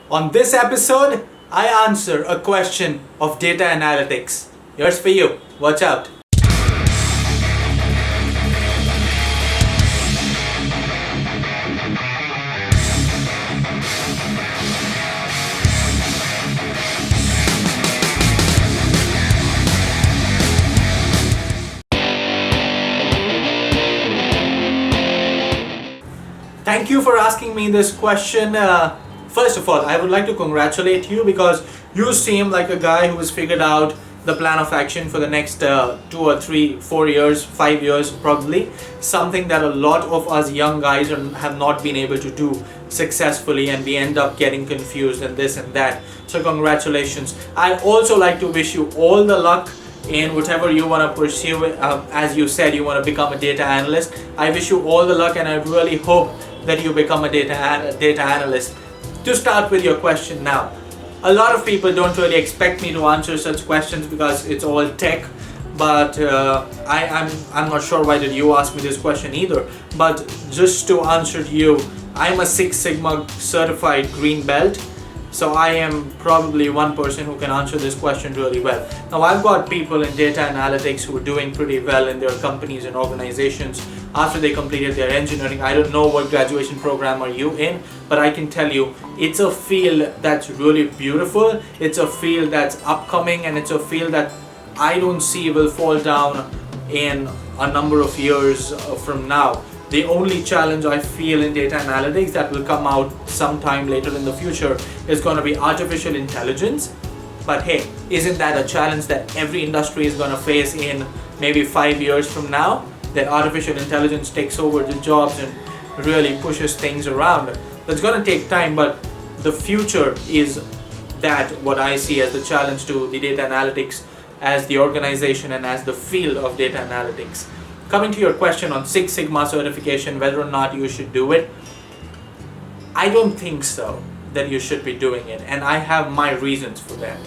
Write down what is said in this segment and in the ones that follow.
On this episode, I answer a question of data analytics. Here's for you. Watch out. Thank you for asking me this question. First of all, I would like to congratulate you because you seem like a guy who has figured out the plan of action for the next 2 or 3, 4 years, 5 years probably. Something that a lot of us young guys have not been able to do successfully, and we end up getting confused and this and that. So congratulations. I'd also like to wish you all the luck in whatever you want to pursue. As you said, you want to become a data analyst. I wish you all the luck, and I really hope that you become a data analyst. To start with your question now, a lot of people don't really expect me to answer such questions because it's all tech, but I'm not sure why did you ask me this question either. But just to answer to you, I'm a Six Sigma certified green belt, so I am probably one person who can answer this question really well. Now, I've got people in data analytics who are doing pretty well in their companies and organizations after they completed their engineering. I don't know what graduation program are you in, but I can tell you it's a field that's really beautiful. It's a field that's upcoming, and it's a field that I don't see will fall down in a number of years from now. The only challenge I feel in data analytics that will come out sometime later in the future is going to be artificial intelligence. But hey, isn't that a challenge that every industry is going to face in maybe 5 years from now? That artificial intelligence takes over the jobs and really pushes things around. That's going to take time, but the future is that what I see as the challenge to the data analytics as the organization and as the field of data analytics. Coming to your question on Six Sigma certification, whether or not you should do it, I don't think so that you should be doing it, and I have my reasons for that.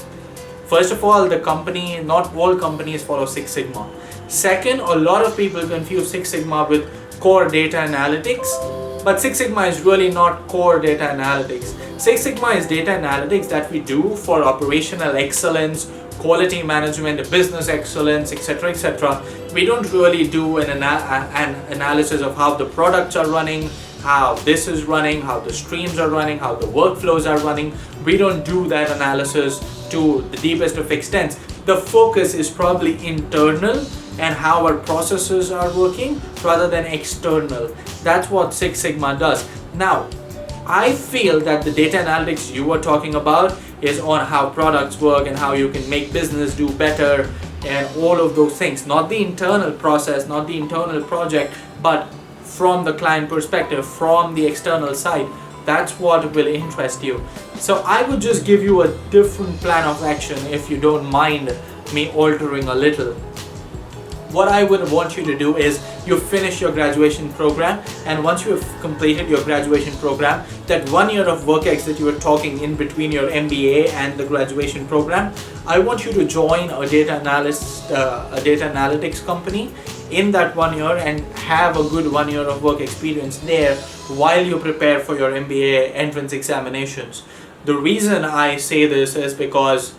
First of all, not all companies follow Six Sigma. Second, a lot of people confuse Six Sigma with core data analytics, but Six Sigma is really not core data analytics. Six Sigma is data analytics that we do for operational excellence, quality management, business excellence, etc., etc. We don't really do an analysis of how the products are running, how this is running, how the streams are running, how the workflows are running. We don't do that analysis to the deepest of extents. The focus is probably internal and how our processes are working rather than external. That's what Six Sigma does. Now, I feel that the data analytics you were talking about is on how products work and how you can make business do better and all of those things. Not the internal process, not the internal project, but from the client perspective, from the external side. That's what will interest you. So I would just give you a different plan of action if you don't mind me altering a little. What I would want you to do is you finish your graduation program, and once you have completed your graduation program, that 1 year of work ex that you were talking in between your MBA and the graduation program, I want you to join a data analytics company in that 1 year and have a good 1 year of work experience there while you prepare for your MBA entrance examinations. The reason I say this is because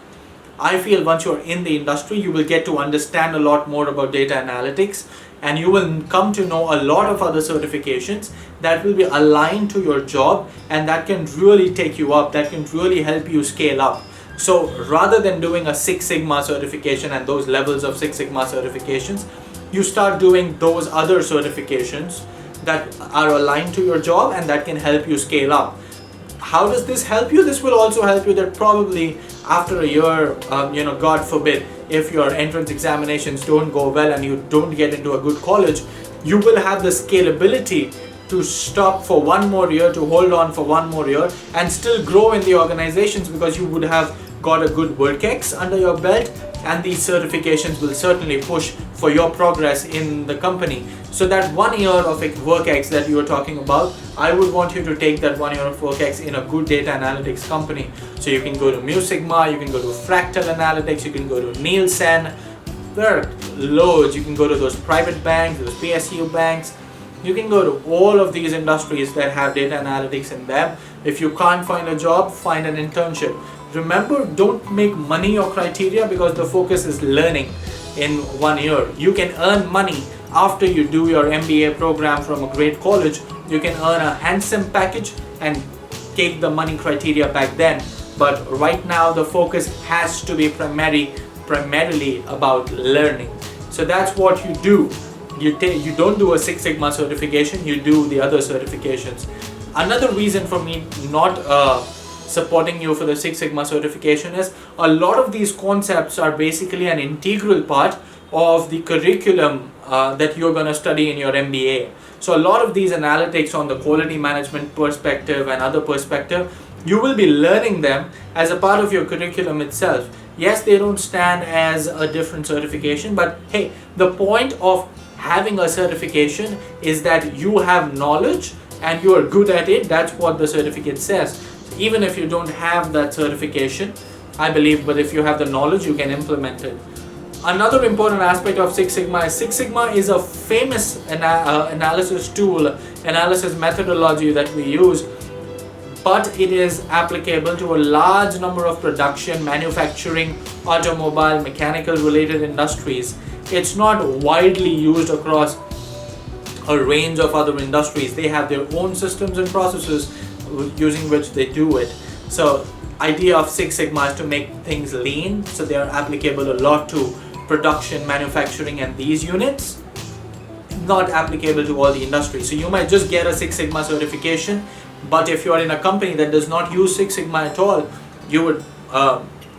I feel once you're in the industry, you will get to understand a lot more about data analytics, and you will come to know a lot of other certifications that will be aligned to your job and that can really take you up, that can really help you scale up. So rather than doing a Six Sigma certification and those levels of Six Sigma certifications, you start doing those other certifications that are aligned to your job and that can help you scale up. How does this help you? This will also help you that probably after a year, God forbid, if your entrance examinations don't go well and you don't get into a good college, you will have the scalability to stop for one more year, to hold on for one more year and still grow in the organizations because you would have got a good work ex under your belt, and these certifications will certainly push for your progress in the company. So that 1 year of work ex that you were talking about, I would want you to take that 1 year of work ex in a good data analytics company. So you can go to Mu Sigma, you can go to Fractal Analytics, you can go to Nielsen. There are loads. You can go to those private banks, those PSU banks. You can go to all of these industries that have data analytics in them. If you can't find a job, find an internship. Remember, don't make money your criteria, because the focus is learning in 1 year. You can earn money after you do your MBA program from a great college. You can earn a handsome package and take the money criteria back then. But right now the focus has to be primarily about learning. So that's what you do. You don't do a Six Sigma certification, you do the other certifications. Another reason for me not supporting you for the Six Sigma certification is a lot of these concepts are basically an integral part of the curriculum that you're going to study in your MBA. So a lot of these analytics on the quality management perspective and other perspective, you will be learning them as a part of your curriculum itself. Yes, they don't stand as a different certification, but hey, the point of having a certification is that you have knowledge and you are good at it. That's what the certificate says. So even if you don't have that certification, I believe, but if you have the knowledge, you can implement it. Another important aspect of Six Sigma is a famous analysis tool, analysis methodology that we use, but it is applicable to a large number of production, manufacturing, automobile, mechanical related industries. It's not widely used across a range of other industries. They have their own systems and processes using which they do it. So idea of Six Sigma is to make things lean, so they are applicable a lot to production, manufacturing and these units, not applicable to all the industries. So you might just get a Six Sigma certification, but if you are in a company that does not use Six Sigma at all, you would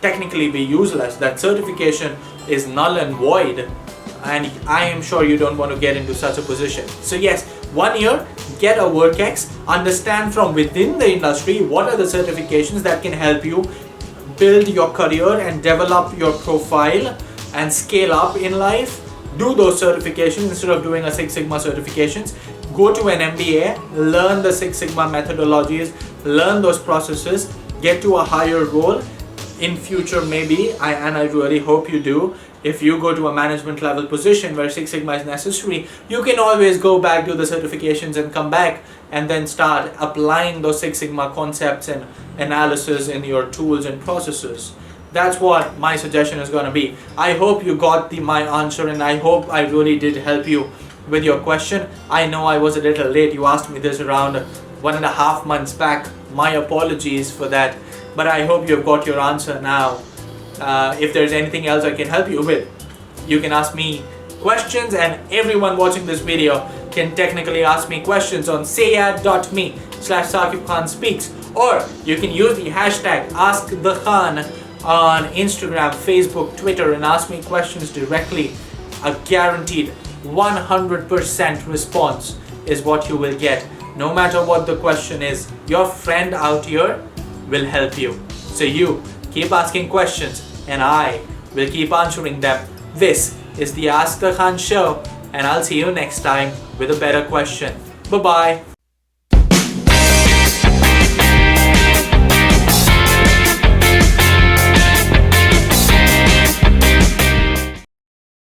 technically be useless. That certification is null and void, and I am sure you don't want to get into such a position. So yes, 1 year, get a WorkX, understand from within the industry what are the certifications that can help you build your career and develop your profile and scale up in life. Do those certifications instead of doing a Six Sigma certifications. Go to an MBA, learn the Six Sigma methodologies, learn those processes, get to a higher role in future maybe, and I really hope you do. If you go to a management level position where Six Sigma is necessary, you can always go back to the certifications and come back and then start applying those Six Sigma concepts and analysis in your tools and processes. That's what my suggestion is going to be. I hope you got my answer, and I hope I really did help you with your question. I know I was a little late. You asked me this around 1.5 months back. My apologies for that, but I hope you've got your answer now. If there's anything else I can help you with, you can ask me questions, and everyone watching this video can technically ask me questions on sayad.me/SaqibKhanSpeaks, or you can use the hashtag AskTheKhan on Instagram, Facebook, Twitter, and ask me questions directly. A guaranteed 100% response is what you will get. No matter what the question is, your friend out here will help you. So you keep asking questions and I will keep answering them. This is the Ask the Khan show, and I'll see you next time with a better question. Bye bye.